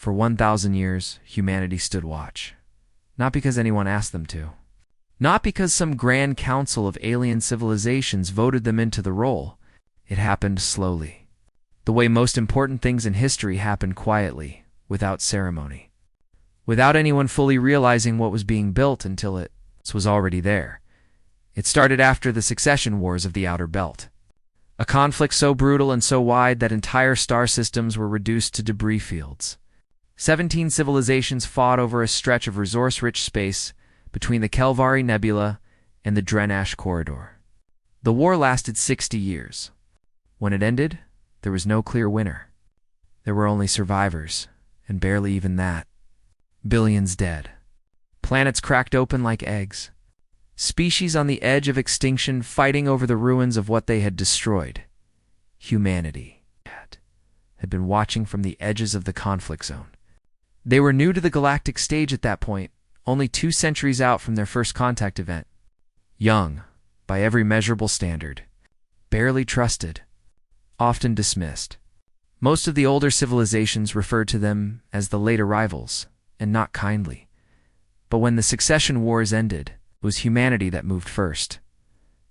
For 1,000 years, humanity stood watch. Not because anyone asked them to. Not because some grand council of alien civilizations voted them into the role. It happened slowly. The way most important things in history happen quietly, without ceremony. Without anyone fully realizing what was being built until it was already there. It started after the succession wars of the Outer Belt. A conflict so brutal and so wide that entire star systems were reduced to debris fields. 17 civilizations fought over a stretch of resource-rich space between the Kelvari Nebula and the Drenash Corridor. The war lasted 60 years. When it ended, there was no clear winner. There were only survivors, and barely even that. Billions dead. Planets cracked open like eggs. Species on the edge of extinction fighting over the ruins of what they had destroyed. Humanity had been watching from the edges of the conflict zone. They were new to the galactic stage at that point, only 2 centuries out from their first contact event. Young, by every measurable standard. Barely trusted. Often dismissed. Most of the older civilizations referred to them as the late arrivals, and not kindly. But when the succession wars ended, it was humanity that moved first.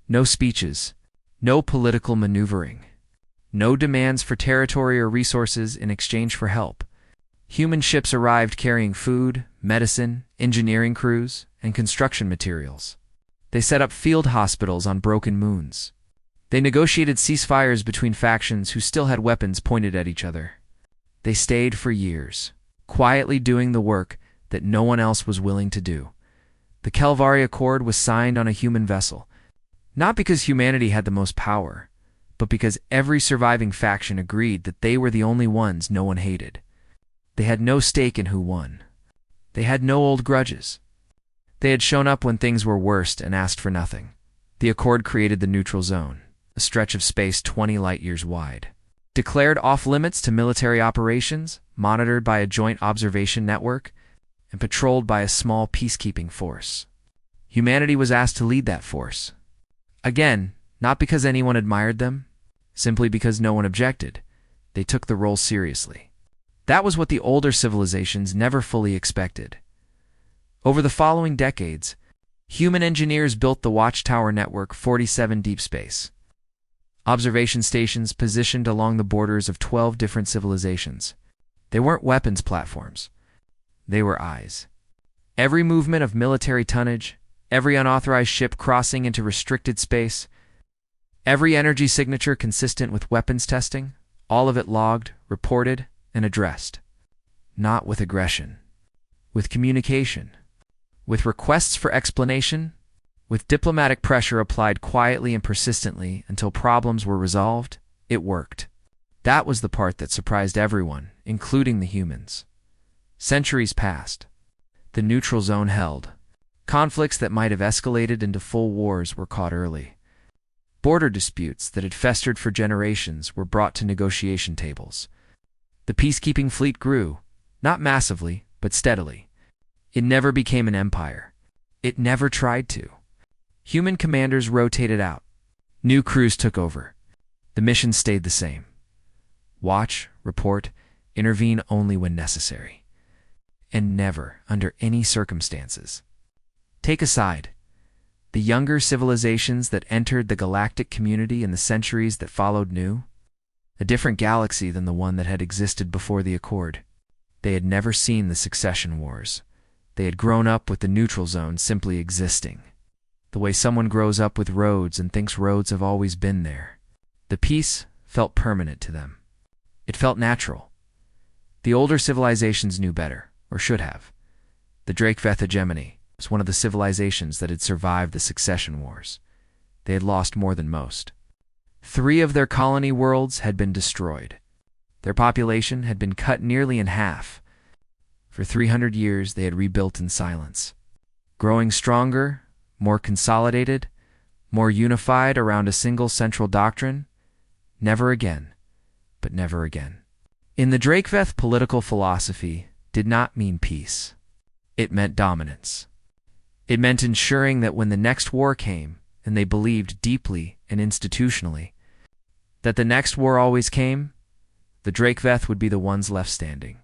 No speeches, no political maneuvering, no demands for territory or resources in exchange for help. Human ships arrived carrying food, medicine, engineering crews, and construction materials. They set up field hospitals on broken moons. They negotiated ceasefires between factions who still had weapons pointed at each other. They stayed for years, quietly doing the work that no one else was willing to do. The Kelvari Accord was signed on a human vessel, not because humanity had the most power, but because every surviving faction agreed that they were the only ones no one hated. They had no stake in who won. They had no old grudges. They had shown up when things were worst and asked for nothing. The Accord created the neutral zone, a stretch of space 20 light-years wide. Declared off-limits to military operations, monitored by a joint observation network, and patrolled by a small peacekeeping force. Humanity was asked to lead that force. Again, not because anyone admired them, simply because no one objected. They took the role seriously. That was what the older civilizations never fully expected. Over the following decades, human engineers built the Watchtower Network 47 deep space. Observation stations positioned along the borders of 12 different civilizations. They weren't weapons platforms. They were eyes. Every movement of military tonnage, every unauthorized ship crossing into restricted space, every energy signature consistent with weapons testing, all of it logged, reported, and addressed. Not with aggression. With communication. With requests for explanation. With diplomatic pressure applied quietly and persistently until problems were resolved. It worked. That was the part that surprised everyone, including the humans. Centuries passed. The neutral zone held. Conflicts that might have escalated into full wars were caught early. Border disputes that had festered for generations were brought to negotiation tables. The peacekeeping fleet grew, not massively, but steadily. It never became an empire. It never tried to. Human commanders rotated out. New crews took over. The mission stayed the same. Watch, report, intervene only when necessary. And never, under any circumstances. Take a side. The younger civilizations that entered the galactic community in the centuries that followed knew. A different galaxy than the one that had existed before the Accord. They had never seen the succession wars. They had grown up with the neutral zone simply existing. The way someone grows up with roads and thinks roads have always been there. The peace felt permanent to them. It felt natural. The older civilizations knew better, or should have. The Drakeveth hegemony was one of the civilizations that had survived the succession wars. They had lost more than most. 3 of their colony worlds had been destroyed. Their population had been cut nearly in half. For 300 years, they had rebuilt in silence. Growing stronger, more consolidated, more unified around a single central doctrine. Never again, but never again. In the Drakeveth, political philosophy did not mean peace. It meant dominance. It meant ensuring that when the next war came, and they believed deeply and institutionally that the next war always came, the Drakeveth would be the ones left standing.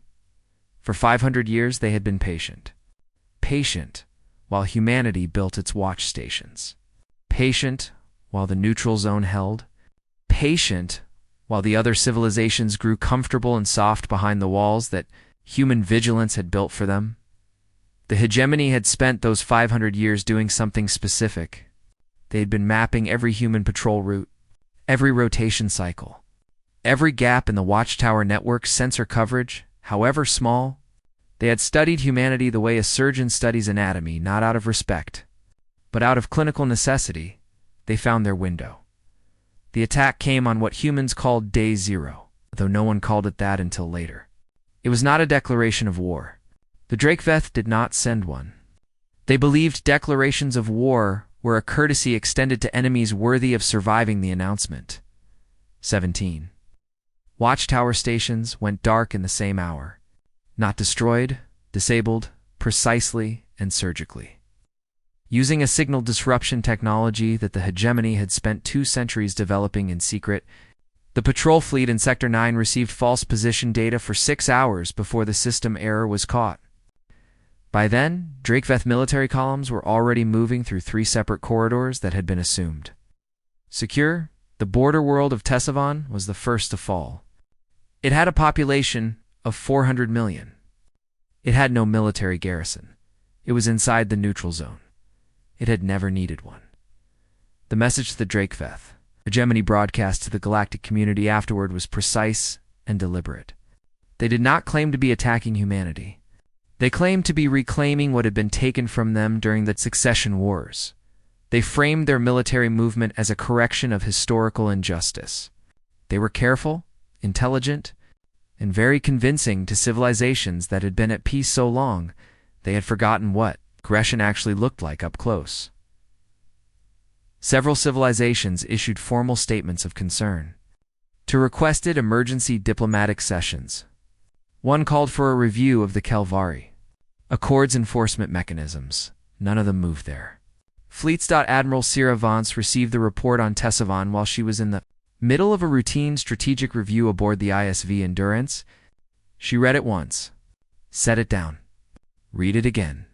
For 500 years they had been patient. Patient while humanity built its watch stations. Patient while the neutral zone held. Patient while the other civilizations grew comfortable and soft behind the walls that human vigilance had built for them. The hegemony had spent those 500 years doing something specific. They had been mapping every human patrol route, every rotation cycle, every gap in the watchtower network's sensor coverage, however small. They had studied humanity the way a surgeon studies anatomy, not out of respect, but out of clinical necessity. They found their window. The attack came on what humans called Day Zero, though no one called it that until later. It was not a declaration of war. The Drakeveth did not send one. They believed declarations of war were a courtesy extended to enemies worthy of surviving the announcement. 17. Watchtower stations went dark in the same hour. Not destroyed, disabled, precisely and surgically. Using a signal disruption technology that the hegemony had spent 2 centuries developing in secret, the patrol fleet in Sector 9 received false position data for 6 hours before the system error was caught. By then, Drakeveth military columns were already moving through 3 separate corridors that had been assumed. Secure, the border world of Tessavon was the first to fall. It had a population of 400 million. It had no military garrison. It was inside the neutral zone. It had never needed one. The message to the Drakeveth, hegemony broadcast to the galactic community afterward, was precise and deliberate. They did not claim to be attacking humanity. They claimed to be reclaiming what had been taken from them during the succession wars. They framed their military movement as a correction of historical injustice. They were careful, intelligent, and very convincing to civilizations that had been at peace so long they had forgotten what aggression actually looked like up close. Several civilizations issued formal statements of concern. 2 requested emergency diplomatic sessions. 1 called for a review of the Kelvari Accords enforcement mechanisms. None of them moved there. Fleets. Admiral Sierra Vance received the report on Tessavon while she was in the middle of a routine strategic review aboard the ISV Endurance. She read it once, set it down, read it again.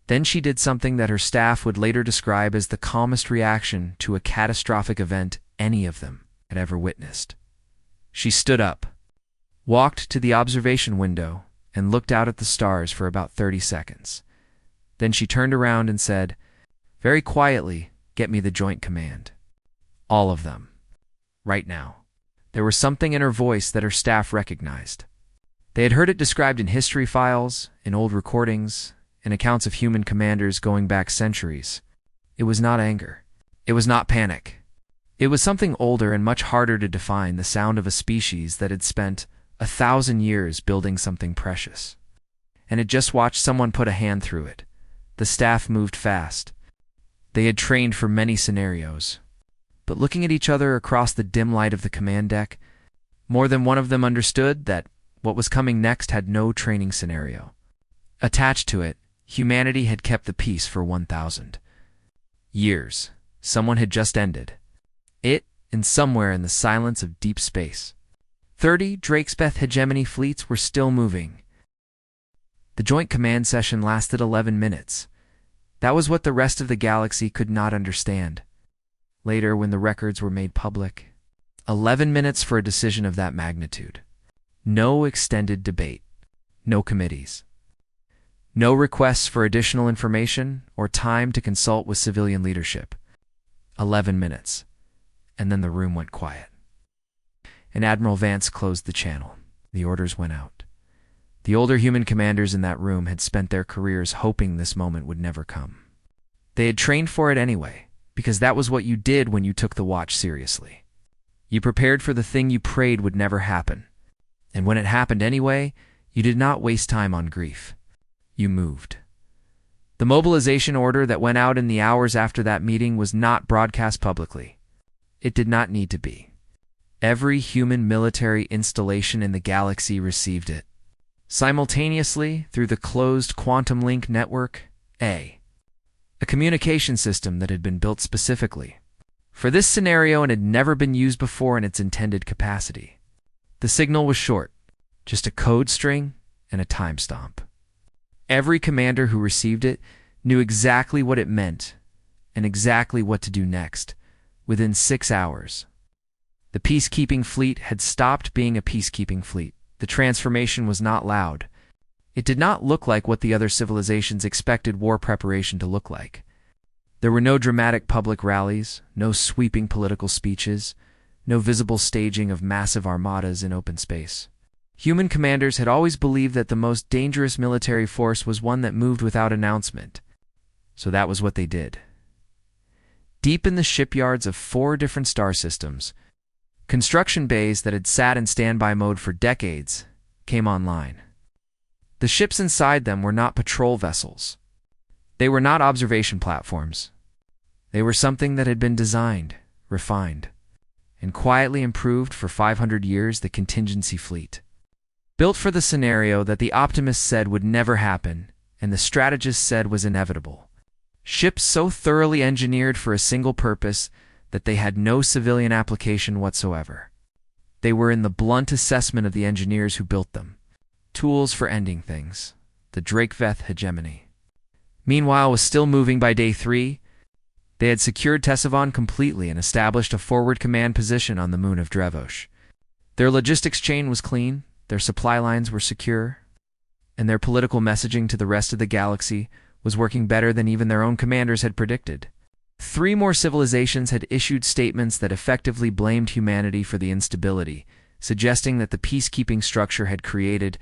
Then she did something that her staff would later describe as the calmest reaction to a catastrophic event any of them had ever witnessed. She stood up, walked to the observation window, and looked out at the stars for about 30 seconds. Then she turned around and said, very quietly, "Get me the Joint Command. All of them. Right now." There was something in her voice that her staff recognized. They had heard it described in history files, in old recordings, in accounts of human commanders going back centuries. It was not anger. It was not panic. It was something older and much harder to define, the sound of a species that had spent 1,000 years building something precious, and had just watched someone put a hand through it. The staff moved fast. They had trained for many scenarios. But looking at each other across the dim light of the command deck, more than one of them understood that what was coming next had no training scenario. Attached to it, humanity had kept the peace for 1,000 years. Someone had just ended it, and somewhere in the silence of deep space, 30 Drakeveth hegemony fleets were still moving. The joint command session lasted 11 minutes. That was what the rest of the galaxy could not understand. Later, when the records were made public, 11 minutes for a decision of that magnitude. No extended debate, no committees, no requests for additional information or time to consult with civilian leadership. 11 minutes, and then the room went quiet. And Admiral Vance closed the channel. The orders went out. The older human commanders in that room had spent their careers hoping this moment would never come. They had trained for it anyway, because that was what you did when you took the watch seriously. You prepared for the thing you prayed would never happen. And when it happened anyway, you did not waste time on grief. You moved. The mobilization order that went out in the hours after that meeting was not broadcast publicly. It did not need to be. Every human military installation in the galaxy received it. Simultaneously through the closed quantum link network, a communication system that had been built specifically for this scenario and had never been used before in its intended capacity. The signal was short, just a code string and a time stamp. Every commander who received it knew exactly what it meant and exactly what to do next, within 6 hours. The peacekeeping fleet had stopped being a peacekeeping fleet. The transformation was not loud. It did not look like what the other civilizations expected war preparation to look like. There were no dramatic public rallies, no sweeping political speeches, no visible staging of massive armadas in open space. Human commanders had always believed that the most dangerous military force was one that moved without announcement. So that was what they did. Deep in the shipyards of 4 different star systems, construction bays that had sat in standby mode for decades came online. The ships inside them were not patrol vessels. They were not observation platforms. They were something that had been designed, refined, and quietly improved for 500 years, the contingency fleet. Built for the scenario that the optimists said would never happen and the strategists said was inevitable. Ships so thoroughly engineered for a single purpose that they had no civilian application whatsoever. They were, in the blunt assessment of the engineers who built them, tools for ending things, the Drakeveth hegemony. Meanwhile, was still moving by day 3. They had secured Tesavon completely and established a forward command position on the moon of Drevosh. Their logistics chain was clean, their supply lines were secure, and their political messaging to the rest of the galaxy was working better than even their own commanders had predicted. 3 more civilizations had issued statements that effectively blamed humanity for the instability, suggesting that the peacekeeping structure had created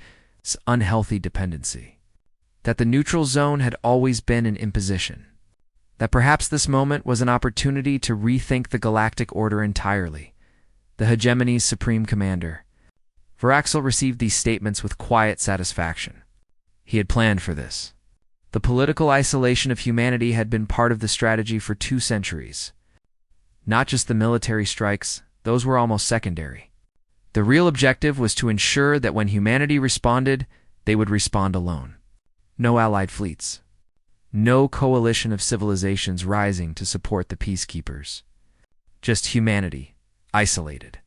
unhealthy dependency, that the neutral zone had always been an imposition, that perhaps this moment was an opportunity to rethink the galactic order entirely. The hegemony's supreme commander, Varaxel, received these statements with quiet satisfaction. He had planned for this. The political isolation of humanity had been part of the strategy for 2 centuries. Not just the military strikes, those were almost secondary. The real objective was to ensure that when humanity responded, they would respond alone. No allied fleets. No coalition of civilizations rising to support the peacekeepers. Just humanity, isolated.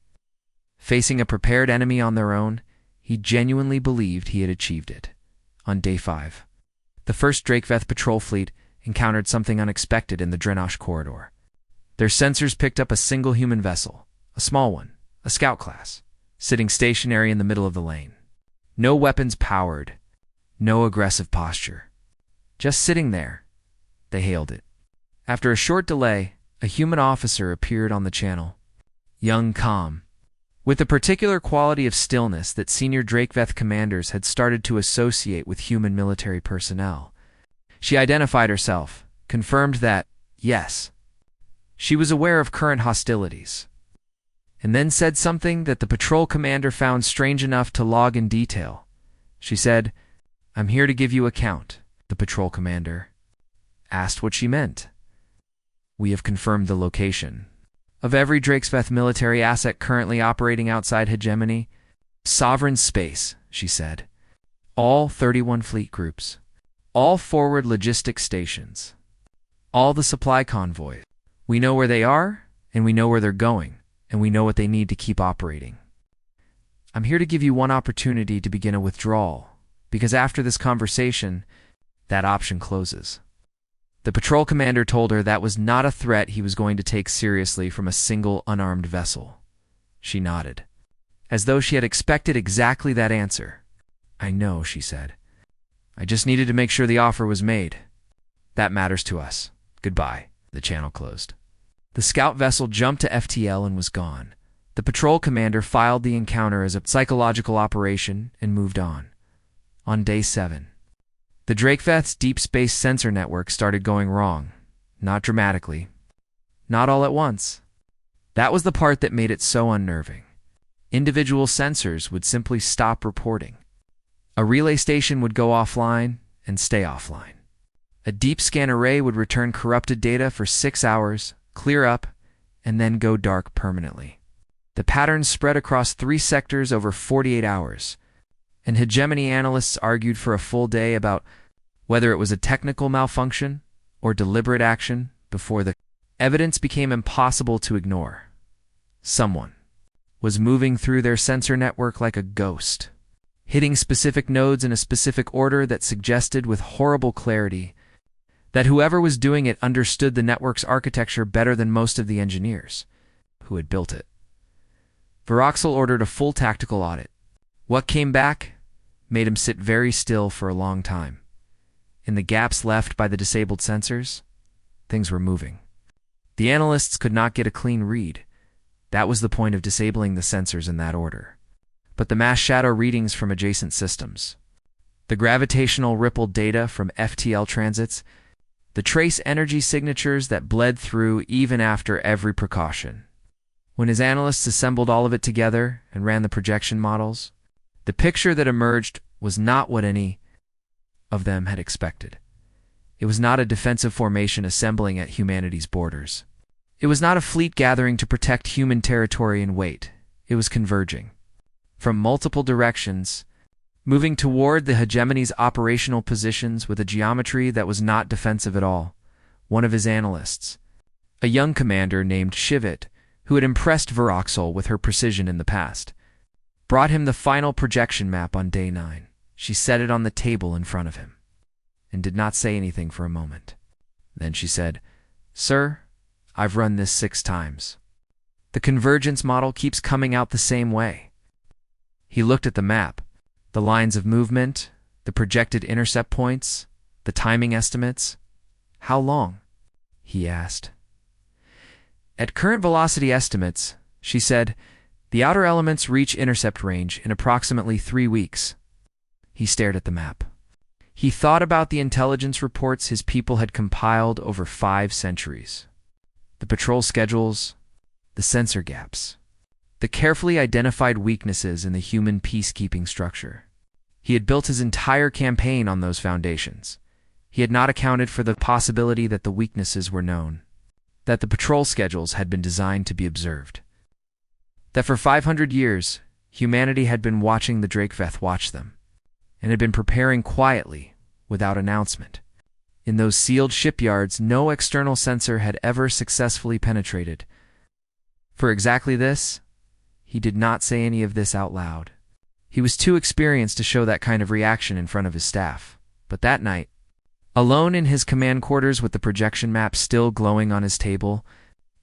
Facing a prepared enemy on their own, he genuinely believed he had achieved it. On day 5, the first Drakeveth patrol fleet encountered something unexpected in the Drenosh corridor. Their sensors picked up a single human vessel, a small one, a scout class, sitting stationary in the middle of the lane. No weapons powered, no aggressive posture. Just sitting there, they hailed it. After a short delay, a human officer appeared on the channel, young, calm, with a particular quality of stillness that senior Drakeveth commanders had started to associate with human military personnel. She identified herself, confirmed that, yes, she was aware of current hostilities, and then said something that the patrol commander found strange enough to log in detail. She said, "I'm here to give you account." The patrol commander asked what she meant. "We have confirmed the location of every Drakeveth military asset currently operating outside hegemony. Sovereign space," she said. "All 31 fleet groups. All forward logistics stations. All the supply convoys. We know where they are, and we know where they're going, and we know what they need to keep operating. I'm here to give you one opportunity to begin a withdrawal, because after this conversation, that option closes." The patrol commander told her that was not a threat he was going to take seriously from a single unarmed vessel. She nodded, as though she had expected exactly that answer. "I know," she said. "I just needed to make sure the offer was made. That matters to us. Goodbye." The channel closed. The scout vessel jumped to FTL and was gone. The patrol commander filed the encounter as a psychological operation and moved on. On day 7, the Drakeveth's deep space sensor network started going wrong. Not dramatically. Not all at once. That was the part that made it so unnerving. Individual sensors would simply stop reporting. A relay station would go offline and stay offline. A deep scan array would return corrupted data for 6 hours, clear up, and then go dark permanently. The patterns spread across 3 sectors over 48 hours, and hegemony analysts argued for a full day about whether it was a technical malfunction or deliberate action before the evidence became impossible to ignore. Someone was moving through their sensor network like a ghost. hitting specific nodes in a specific order that suggested with horrible clarity that whoever was doing it understood the network's architecture better than most of the engineers who had built it. Varaxel ordered a full tactical audit. What came back made him sit very still for a long time. In the gaps left by the disabled sensors, things were moving. The analysts could not get a clean read. That was the point of disabling the sensors in that order. But the mass shadow readings from adjacent systems, the gravitational rippled data from FTL transits, the trace energy signatures that bled through even after every precaution. When his analysts assembled all of it together and ran the projection models, the picture that emerged was not what any of them had expected. It was not a defensive formation assembling at humanity's borders. It was not a fleet gathering to protect human territory and wait. It was converging from multiple directions, moving toward the hegemony's operational positions with a geometry that was not defensive at all. One of his analysts, a young commander named Shivit, who had impressed Varaxel with her precision in the past, brought him the final projection map on day 9. She set it on the table in front of him and did not say anything for a moment. Then she said, "Sir, I've run this 6 times. The convergence model keeps coming out the same way." He looked at the map, the lines of movement, the projected intercept points, the timing estimates. "How long?" he asked. "At current velocity estimates," she said, "the outer elements reach intercept range in approximately 3 weeks. He stared at the map. He thought about the intelligence reports his people had compiled over 5 centuries. The patrol schedules, the sensor gaps, the carefully identified weaknesses in the human peacekeeping structure. He had built his entire campaign on those foundations. He had not accounted for the possibility that the weaknesses were known, that the patrol schedules had been designed to be observed, that for 500 years humanity had been watching the Drakeveth watch them, and had been preparing quietly, without announcement. In those sealed shipyards, no external sensor had ever successfully penetrated. For exactly this, he did not say any of this out loud. He was too experienced to show that kind of reaction in front of his staff. But that night, alone in his command quarters with the projection map still glowing on his table,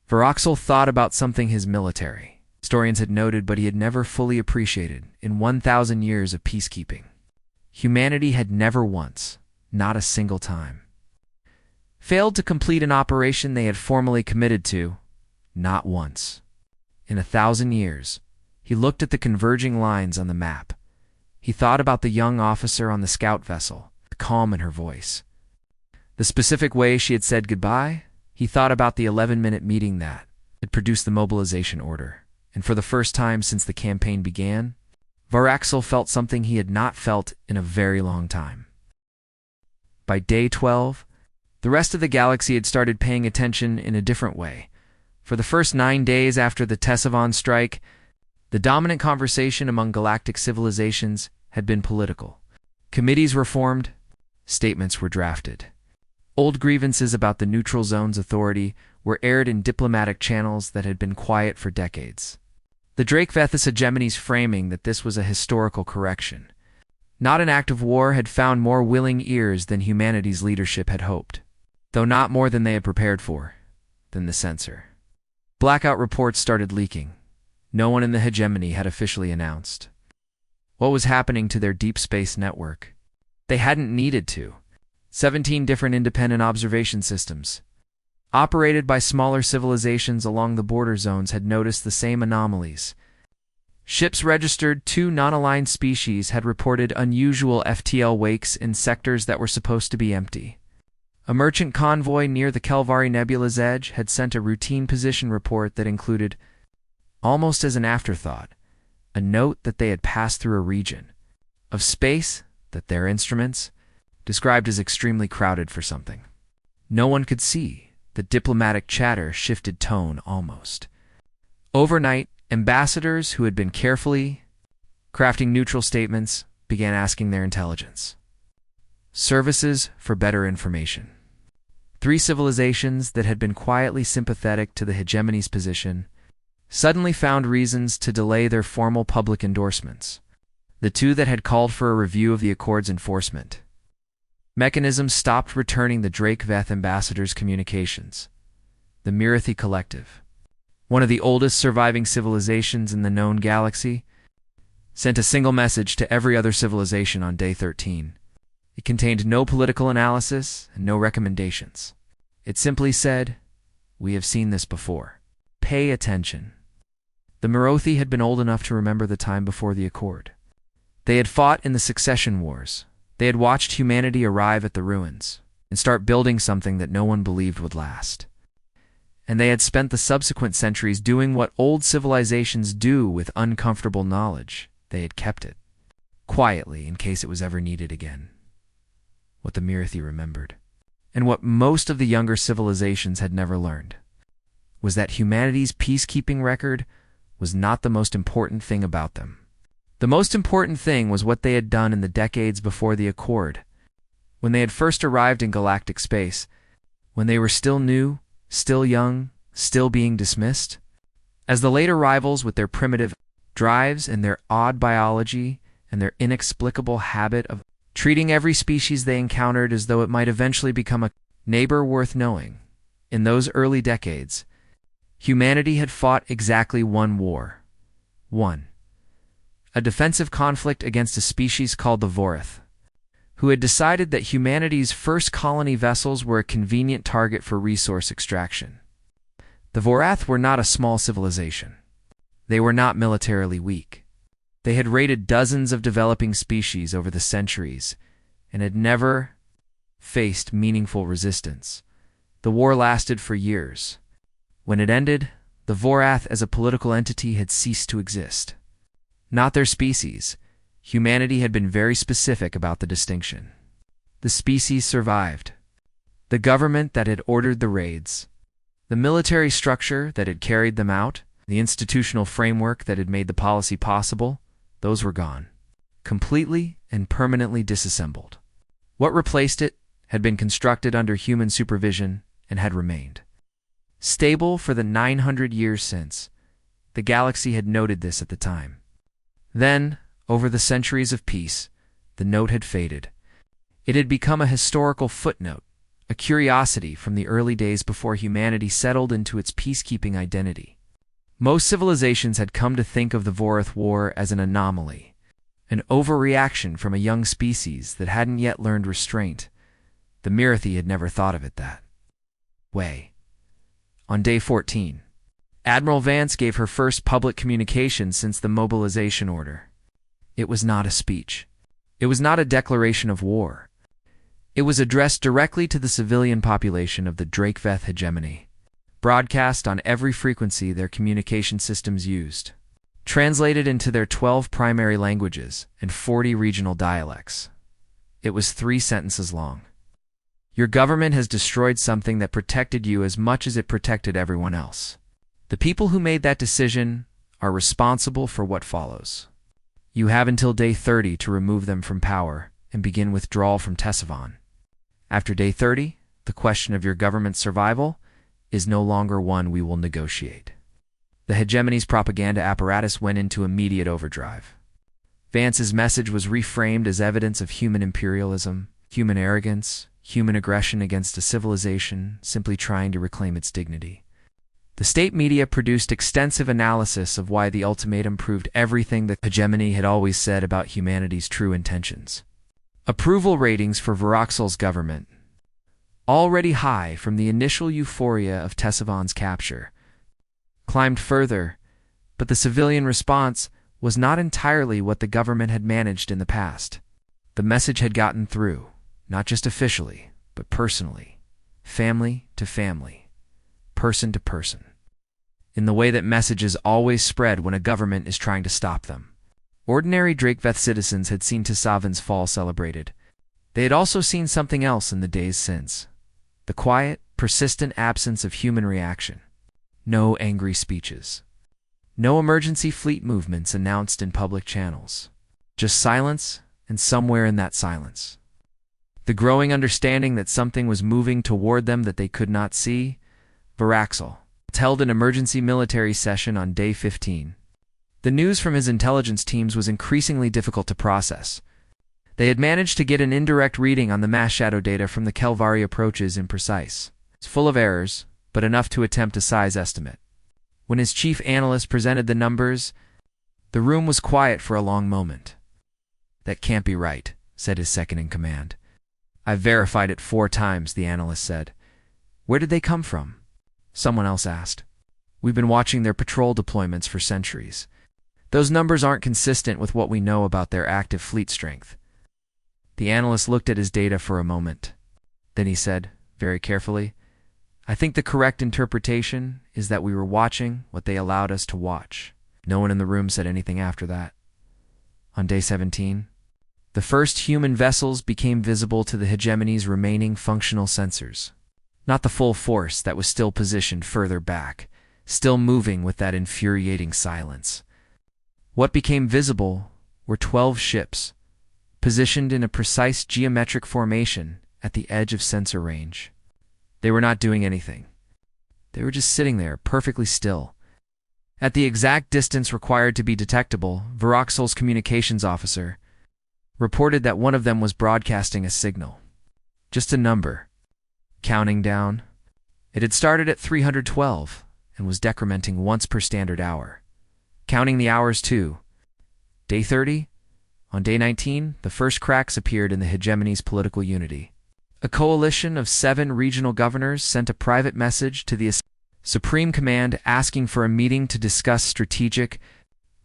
Varaxel thought about something his military historians had noted but he had never fully appreciated in 1,000 years of peacekeeping. Humanity had never once, not a single time, failed to complete an operation they had formally committed to, not once. In 1,000 years, he looked at the converging lines on the map. He thought about the young officer on the scout vessel, the calm in her voice, the specific way she had said goodbye. He thought about the 11-minute meeting that had produced the mobilization order. And for the first time since the campaign began, Varaxel felt something he had not felt in a very long time. By day 12, the rest of the galaxy had started paying attention in a different way. For the first 9 days after the Tessavon strike, the dominant conversation among galactic civilizations had been political. Committees were formed, statements were drafted. Old grievances about the neutral zone's authority were aired in diplomatic channels that had been quiet for decades. The Drakeveth's hegemony's framing that this was a historical correction, not an act of war, had found more willing ears than humanity's leadership had hoped, though not more than they had prepared for, than the censor. Blackout reports started leaking. No one in the hegemony had officially announced what was happening to their deep space network. They hadn't needed to. 17 different independent observation systems, operated by smaller civilizations along the border zones, had noticed the same anomalies. Ships registered 2 non-aligned species had reported unusual FTL wakes in sectors that were supposed to be empty. A merchant convoy near the Kelvari Nebula's edge had sent a routine position report that included, almost as an afterthought, a note that they had passed through a region of space that their instruments described as extremely crowded for something no one could see. The diplomatic chatter shifted tone almost. Overnight, ambassadors who had been carefully crafting neutral statements began asking their intelligence services for better information. 3 civilizations that had been quietly sympathetic to the hegemony's position suddenly found reasons to delay their formal public endorsements. the two that had called for a review of the Accord's enforcement mechanism stopped returning the Drake-Veth ambassador's communications. The Mirathi Collective, one of the oldest surviving civilizations in the known galaxy, sent a single message to every other civilization on day 13. It contained no political analysis and no recommendations. It simply said, "We have seen this before. Pay attention." The Mirathi had been old enough to remember the time before the Accord. They had fought in the succession wars. They had watched humanity arrive at the ruins and start building something that no one believed would last. And they had spent the subsequent centuries doing what old civilizations do with uncomfortable knowledge. They had kept it quietly in case it was ever needed again. What the Mirathi remembered, and what most of the younger civilizations had never learned, was that humanity's peacekeeping record was not the most important thing about them. The most important thing was what they had done in the decades before the Accord, when they had first arrived in galactic space, when they were still new, still young, still being dismissed. As the late arrivals with their primitive drives and their odd biology and their inexplicable habit of treating every species they encountered as though it might eventually become a neighbor worth knowing. In those early decades, humanity had fought exactly one war. One. A defensive conflict against a species called the Vorath, who had decided that humanity's first colony vessels were a convenient target for resource extraction. The Vorath were not a small civilization. They were not militarily weak. They had raided dozens of developing species over the centuries and had never faced meaningful resistance. The war lasted for years. When it ended, the Vorath as a political entity had ceased to exist. Not their species. Humanity had been very specific about the distinction. The species survived. The government that had ordered the raids, the military structure that had carried them out, the institutional framework that had made the policy possible, those were gone, completely and permanently disassembled. What replaced it had been constructed under human supervision and had remained stable for the 900 years since. The galaxy had noted this at the time. Then, over the centuries of peace, the note had faded. It had become a historical footnote, a curiosity from the early days before humanity settled into its peacekeeping identity. Most civilizations had come to think of the Vorath War as an anomaly, an overreaction from a young species that hadn't yet learned restraint. The Mirathi had never thought of it that way. On day 14, Admiral Vance gave her first public communication since the mobilization order. It was not a speech. It was not a declaration of war. It was addressed directly to the civilian population of the Drake-Veth hegemony, broadcast on every frequency their communication systems used, translated into their 12 primary languages and 40 regional dialects. It was 3 sentences long. Your government has destroyed something that protected you as much as it protected everyone else. The people who made that decision are responsible for what follows. You have until day 30 to remove them from power and begin withdrawal from Tessavon. After day 30, the question of your government's survival is no longer one we will negotiate. The hegemony's propaganda apparatus went into immediate overdrive. Vance's message was reframed as evidence of human imperialism, human arrogance, human aggression against a civilization simply trying to reclaim its dignity. The state media produced extensive analysis of why the ultimatum proved everything the hegemony had always said about humanity's true intentions. Approval ratings for Varaxal's government, already high from the initial euphoria of Tessavon's capture, climbed further, but the civilian response was not entirely what the government had managed in the past. The message had gotten through, not just officially, but personally, family to family, person to person, in the way that messages always spread when a government is trying to stop them. Ordinary Drake-Veth citizens had seen Tessavon's fall celebrated. They had also seen something else in the days since. The quiet, persistent absence of human reaction. No angry speeches. No emergency fleet movements announced in public channels. Just silence, and somewhere in that silence, the growing understanding that something was moving toward them that they could not see. Varaxal held an emergency military session on day 15. The news from his intelligence teams was increasingly difficult to process. They had managed to get an indirect reading on the mass shadow data from the Kelvari approaches imprecise. It's full of errors, but enough to attempt a size estimate. When his chief analyst presented the numbers, the room was quiet for a long moment. "That can't be right," said his second-in-command. "I've verified it 4 times, the analyst said. "Where did they come from?" Someone else asked. "We've been watching their patrol deployments for centuries. Those numbers aren't consistent with what we know about their active fleet strength." The analyst looked at his data for a moment. Then he said, very carefully, "I think the correct interpretation is that we were watching what they allowed us to watch." No one in the room said anything after that. On day 17, the first human vessels became visible to the hegemony's remaining functional sensors. Not the full force that was still positioned further back, still moving with that infuriating silence. What became visible were 12 ships, positioned in a precise geometric formation at the edge of sensor range. They were not doing anything. They were just sitting there, perfectly still. At the exact distance required to be detectable, Varaxol's communications officer reported that one of them was broadcasting a signal. Just a number. Counting down. It had started at 312 and was decrementing once per standard hour. Counting the hours too. Day 30? On day 19, the first cracks appeared in the hegemony's political unity. A coalition of 7 regional governors sent a private message to the Supreme Command asking for a meeting to discuss strategic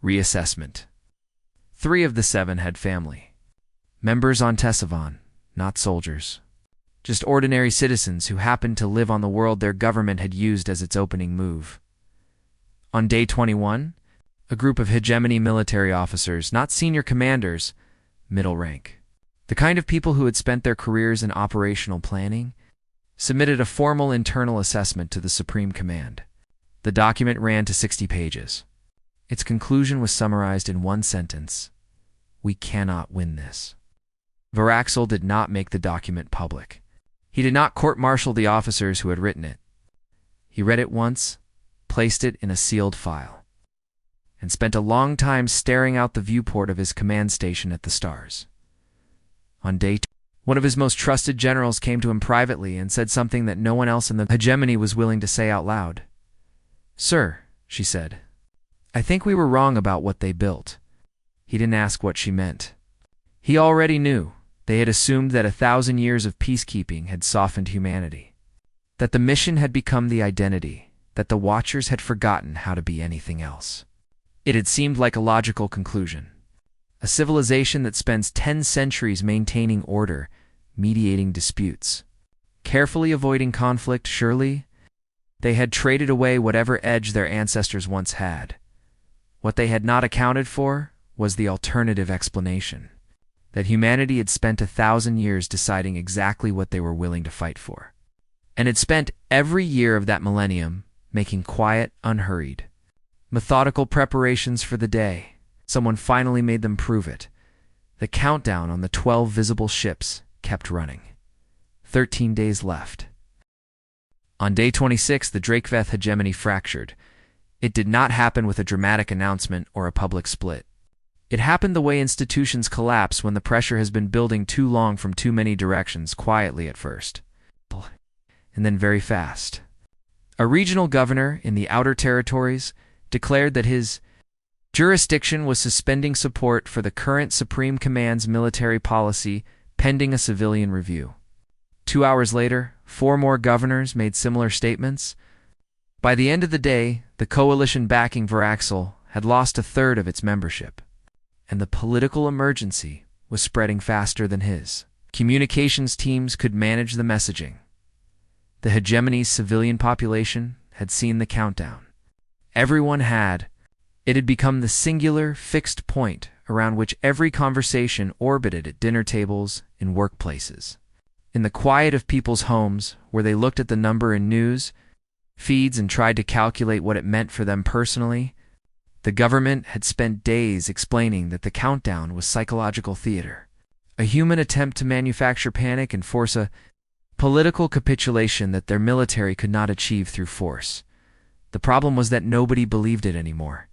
reassessment. 3 of the 7 had family. Members on Tessavan, not soldiers. Just ordinary citizens who happened to live on the world their government had used as its opening move. On day 21, a group of hegemony military officers, not senior commanders, middle rank. The kind of people who had spent their careers in operational planning, submitted a formal internal assessment to the Supreme Command. The document ran to 60 pages. Its conclusion was summarized in one sentence: "We cannot win this." Varaxol did not make the document public. He did not court-martial the officers who had written it. He read it once, placed it in a sealed file, and spent a long time staring out the viewport of his command station at the stars. On day 2, one of his most trusted generals came to him privately and said something that no one else in the hegemony was willing to say out loud. "Sir," she said, "I think we were wrong about what they built." He didn't ask what she meant. He already knew. They had assumed that 1,000 years of peacekeeping had softened humanity, that the mission had become the identity, that the Watchers had forgotten how to be anything else. It had seemed like a logical conclusion. A civilization that spends 10 centuries maintaining order, mediating disputes, carefully avoiding conflict, surely they had traded away whatever edge their ancestors once had. What they had not accounted for was the alternative explanation, that humanity had spent 1,000 years deciding exactly what they were willing to fight for, and had spent every year of that millennium making quiet, unhurried, methodical preparations for the day someone finally made them prove it. The countdown on the 12 visible ships kept running. 13 days left. On day 26, the Drakeveth hegemony fractured. It did not happen with a dramatic announcement or a public split. It happened the way institutions collapse when the pressure has been building too long from too many directions, quietly at first, and then very fast. A regional governor in the outer territories declared that his jurisdiction was suspending support for the current Supreme Command's military policy pending a civilian review. 2 hours later, 4 more governors made similar statements. By the end of the day, the coalition backing Varaxol had lost 1/3 of its membership, and the political emergency was spreading faster than his. Communications teams could manage the messaging. The hegemony's civilian population had seen the countdown. Everyone had. It had become the singular, fixed point around which every conversation orbited at dinner tables, in workplaces, in the quiet of people's homes, where they looked at the number in news feeds and tried to calculate what it meant for them personally. The government had spent days explaining that the countdown was psychological theater, a human attempt to manufacture panic and force a political capitulation that their military could not achieve through force. The problem was that nobody believed it anymore.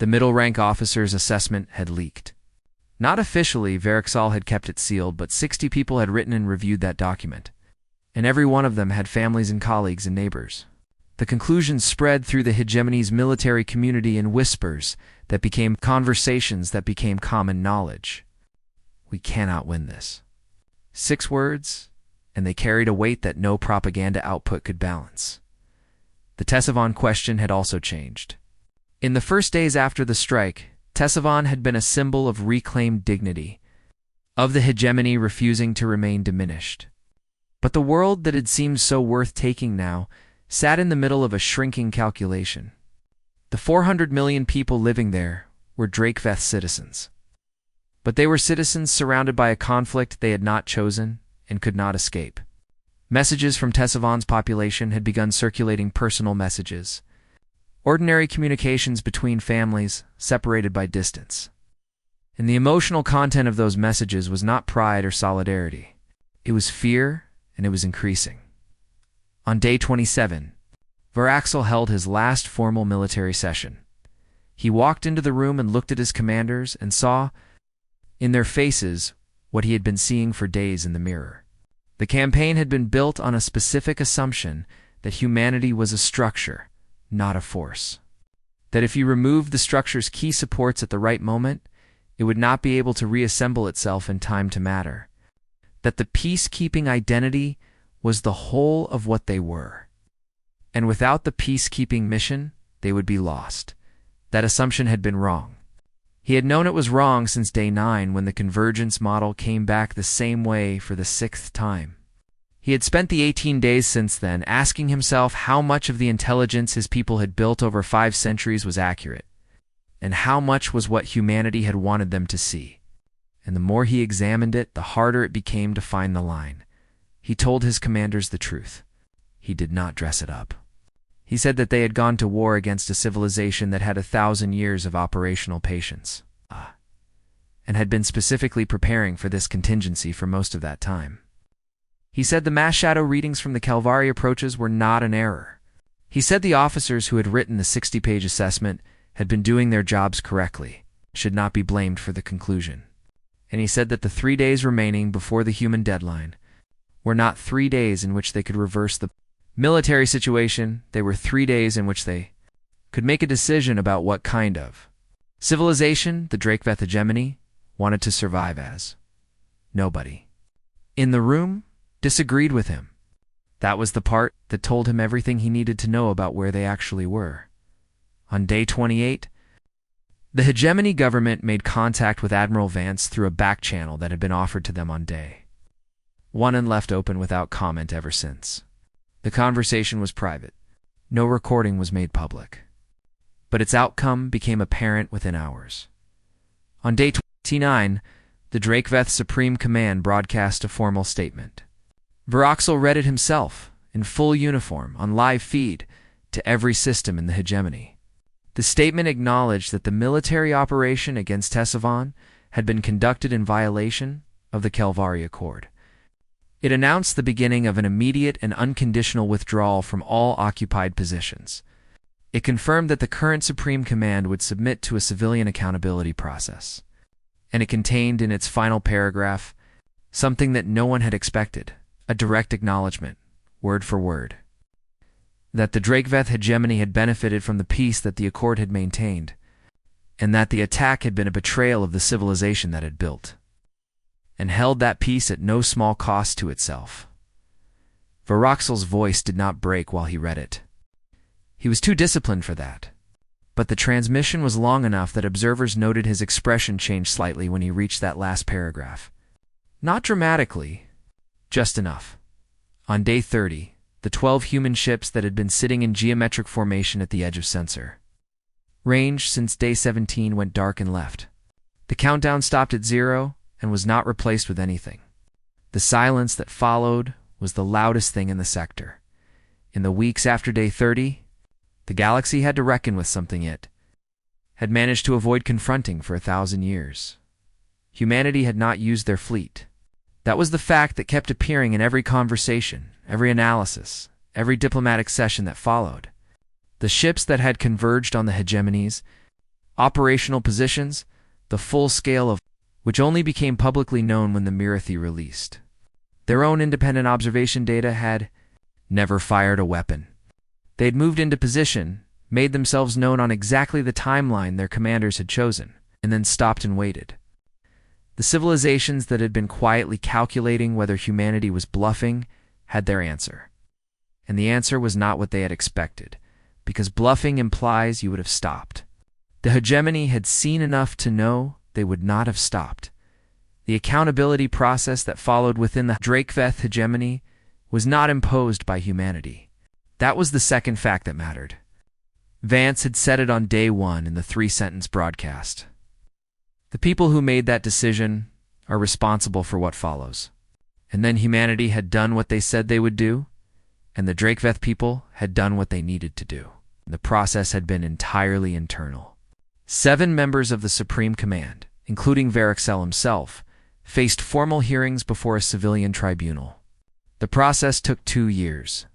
The middle-rank officer's assessment had leaked. Not officially, Varexal had kept it sealed, but 60 people had written and reviewed that document, and every one of them had families and colleagues and neighbors. The conclusions spread through the hegemony's military community in whispers that became conversations that became common knowledge. We cannot win this. 6 words, and they carried a weight that no propaganda output could balance. The Ctesiphon question had also changed. In the first days after the strike, Ctesiphon had been a symbol of reclaimed dignity, of the hegemony refusing to remain diminished. But the world that had seemed so worth taking now sat in the middle of a shrinking calculation. The 400 million people living there were Drakeveth citizens. But they were citizens surrounded by a conflict they had not chosen and could not escape. Messages from Ctesiphon's population had begun circulating, personal messages, ordinary communications between families separated by distance. And the emotional content of those messages was not pride or solidarity. It was fear, and it was increasing. On day 27, Varexal held his last formal military session. He walked into the room and looked at his commanders and saw in their faces what he had been seeing for days in the mirror. The campaign had been built on a specific assumption that humanity was a structure, not a force. That if you removed the structure's key supports at the right moment, it would not be able to reassemble itself in time to matter. That the peacekeeping identity was the whole of what they were. And without the peacekeeping mission, they would be lost. That assumption had been wrong. He had known it was wrong since day 9 when the convergence model came back the same way for the 6th time. He had spent the 18 days since then asking himself how much of the intelligence his people had built over 5 centuries was accurate, and how much was what humanity had wanted them to see. And the more he examined it, the harder it became to find the line. He told his commanders the truth. He did not dress it up. He said that they had gone to war against a civilization that had 1,000 years of operational patience, and had been specifically preparing for this contingency for most of that time. He said the mass shadow readings from the Calvari approaches were not an error. He said the officers who had written the 60-page assessment had been doing their jobs correctly, should not be blamed for the conclusion. And he said that the 3 days remaining before the human deadline were not 3 days in which they could reverse the military situation. They were 3 days in which they could make a decision about what kind of civilization the Drakeveth hegemony wanted to survive as. Nobody in the room disagreed with him. That was the part that told him everything he needed to know about where they actually were. On day 28, the hegemony government made contact with Admiral Vance through a back channel that had been offered to them on day 1 and left open without comment ever since. The conversation was private. No recording was made public. But its outcome became apparent within hours. On day 29, the Drakeveth Supreme Command broadcast a formal statement. Varexal read it himself, in full uniform, on live feed, to every system in the hegemony. The statement acknowledged that the military operation against Ctesiphon had been conducted in violation of the Calvari Accord. It announced the beginning of an immediate and unconditional withdrawal from all occupied positions. It confirmed that the current Supreme Command would submit to a civilian accountability process. And it contained in its final paragraph something that no one had expected, a direct acknowledgement, word for word, that the Drakeveth hegemony had benefited from the peace that the Accord had maintained, and that the attack had been a betrayal of the civilization that had built, and held that peace at no small cost to itself. Varexal's voice did not break while he read it. He was too disciplined for that. But the transmission was long enough that observers noted his expression change slightly when he reached that last paragraph. Not dramatically, just enough. On day 30, the 12 human ships that had been sitting in geometric formation at the edge of sensor range since day 17 went dark and left. The countdown stopped at 0 and was not replaced with anything. The silence that followed was the loudest thing in the sector. In the weeks after day 30, the galaxy had to reckon with something it had managed to avoid confronting for 1,000 years. Humanity had not used their fleet. That was the fact that kept appearing in every conversation, every analysis, every diplomatic session that followed. The ships that had converged on the hegemonies operational positions, the full scale of which only became publicly known when the Mirathi released. Their own independent observation data had never fired a weapon. They had moved into position, made themselves known on exactly the timeline their commanders had chosen, and then stopped and waited. The civilizations that had been quietly calculating whether humanity was bluffing had their answer. And the answer was not what they had expected, because bluffing implies you would have stopped. The hegemony had seen enough to know they would not have stopped. The accountability process that followed within the Draketheth hegemony was not imposed by humanity. That was the second fact that mattered. Vance had said it on day one in the 3-sentence broadcast. The people who made that decision are responsible for what follows. And then humanity had done what they said they would do, and the Draketheth people had done what they needed to do. The process had been entirely internal. 7 members of the Supreme Command, including Varexel himself, faced formal hearings before a civilian tribunal. The process took 2 years.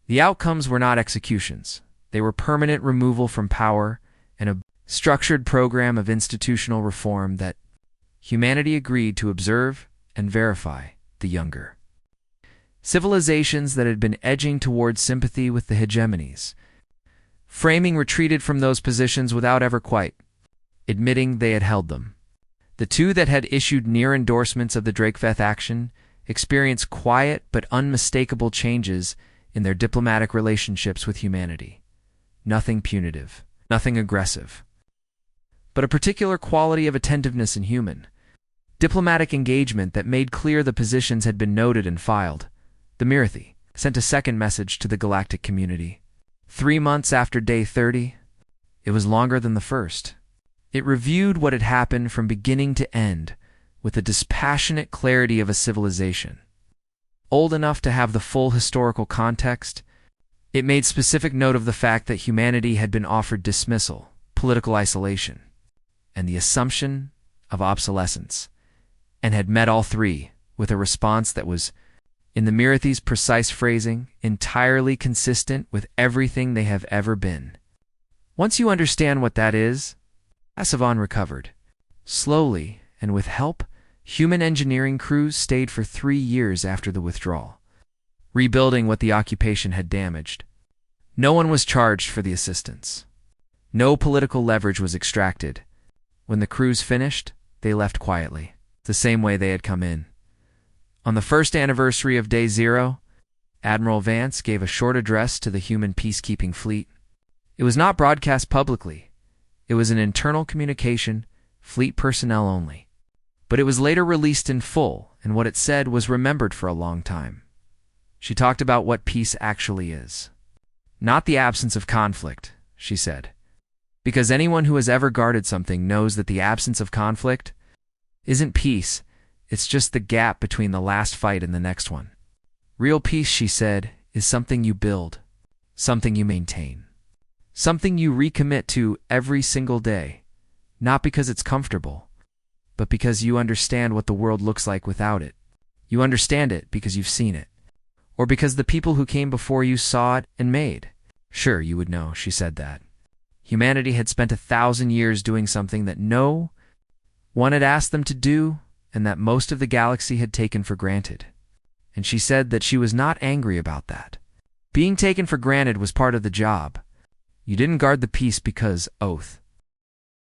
The outcomes were not executions. They were permanent removal from power and a structured program of institutional reform that humanity agreed to observe and verify the younger. Civilizations that had been edging towards sympathy with the hegemonies, framing retreated from those positions without ever quite admitting they had held them. The 2 that had issued near endorsements of the Draketheth action experienced quiet but unmistakable changes in their diplomatic relationships with humanity. Nothing punitive, nothing aggressive, but a particular quality of attentiveness and human diplomatic engagement that made clear the positions had been noted and filed. The Mirathi sent a second message to the galactic community. 3 months after day 30, it was longer than the first. It reviewed what had happened from beginning to end with the dispassionate clarity of a civilization. Old enough to have the full historical context, it made specific note of the fact that humanity had been offered dismissal, political isolation, and the assumption of obsolescence, and had met all 3 with a response that was, in the Mirathi's precise phrasing, entirely consistent with everything they have ever been. Once you understand what that is, Asavan recovered. Slowly, and with help, human engineering crews stayed for 3 years after the withdrawal, rebuilding what the occupation had damaged. No one was charged for the assistance. No political leverage was extracted. When the crews finished, they left quietly, the same way they had come in. On the first anniversary of Day 0, Admiral Vance gave a short address to the human peacekeeping fleet. It was not broadcast publicly. It was an internal communication, fleet personnel only. But it was later released in full, and what it said was remembered for a long time. She talked about what peace actually is. Not the absence of conflict, she said. Because anyone who has ever guarded something knows that the absence of conflict isn't peace. It's just the gap between the last fight and the next one. Real peace, she said, is something you build, something you maintain, something you recommit to every single day, not because it's comfortable, but because you understand what the world looks like without it. You understand it because you've seen it, or because the people who came before you saw it and made. Sure, you would know, she said that. Humanity had spent 1,000 years doing something that no one had asked them to do, and that most of the galaxy had taken for granted. And she said that she was not angry about that. Being taken for granted was part of the job. You didn't guard the peace because oath.